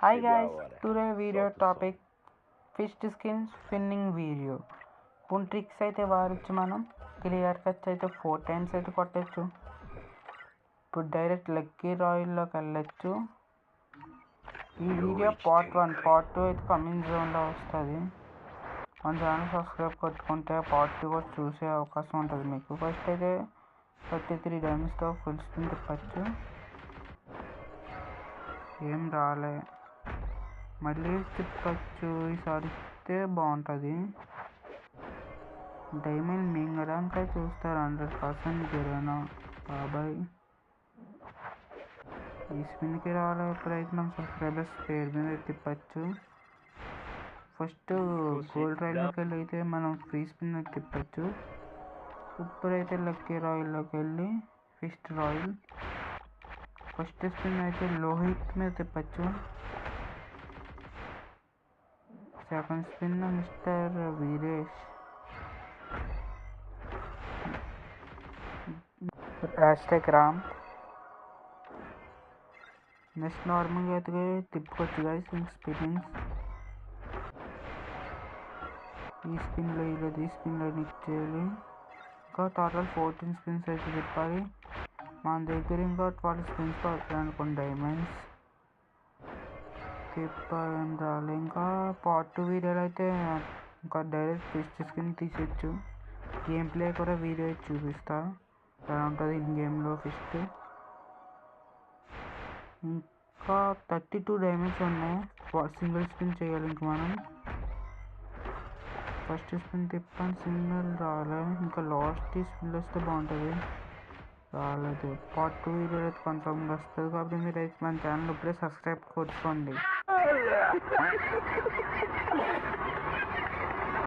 Hi guys, today video topic fish skin spinning video. కొన్ని tricks అయితే వాడచ్చు, మనం క్లియర్ కట్స్ అయితే 4 times అయితే కొట్టచ్చు. ఇప్పుడు డైరెక్ట్ లక్కీ రాయల్లోకి వెళ్ళచ్చు. ఈ వీడియో పార్ట్ 1, పార్ట్ 2 అయితే కమింగ్ జోన్లో వస్తుంది. మన ఛానల్ సబ్స్క్రైబ్ కొట్టుకుంటే పార్ట్ 2 కూడా చూసే అవకాశం ఉంటుంది మీకు. ఫస్ట్ అయితే 33 డైమండ్స్తో ఫుల్ స్పిన్ తిప్పచ్చు. ఏం రాలే, మళ్ళీ తిప్పచ్చు. ఈసారి ఇస్తే బాగుంటుంది. డైమండ్ మింగడానికి చూస్తారు 100% గిరానా బాబాయ్. ఈ స్పిన్కి రాలే. ఇప్పుడైతే మన సబ్స్క్రైబర్స్ పేరు మీద తిప్పచ్చు. ఫస్ట్ గోల్డ్ రాయల్లోకి వెళ్ళి అయితే మనం ఫ్రీ స్పిన్ తిప్పచ్చు. ఇప్పుడైతే లక్కీ రాయల్లోకి వెళ్ళి ఫిష్ రాయల్ ఫస్ట్ స్పిన్ అయితే లోహిత్ మీద తిప్పచ్చు. Second spin mister Veeresh, Ram. Next నార్మల్గా అయితే తిప్పుకోవచ్చు గైస్. స్పిన్నింగ్స్ ఈ స్పిన్లో ఇవ్వలేదు, ఈ స్పిన్లో ఇచ్చేయాలి. ఇంకా టోటల్ 14 స్పిన్స్ అయితే తిప్పాలి. మన దగ్గర ఇంకా 12 స్పిన్స్ అవుతాయి అనుకోండి డైమండ్స్. తిప్పాలని రాలే. ఇంకా పార్ట్ 2 వీడియోలో అయితే ఇంకా డైరెక్ట్ ఫిష్ స్కిన్ తీసేయచ్చు. గేమ్ ప్లే కూడా వీడియో చూపిస్తా ఎలా ఉంటుంది ఇన్ గేమ్లో ఫిష్. ఇంకా 32 డైమండ్స్ ఉన్నాయి. సింగిల్ స్పిన్ చేయాలి. ఇంక మనం ఫస్ట్ స్పిన్ తిప్పాను, సింగిల్ రాలే. ఇంకా లాస్ట్ స్పిన్ వస్తే బాగుంటుంది, రాలేదు. పార్ట్ 2 వీడియో అయితే కన్ఫర్మ్గా వస్తుంది. కాబట్టి మీరు అయితే మన ఛానల్ ఇప్పుడే సబ్స్క్రైబ్ కొట్టుకోండి.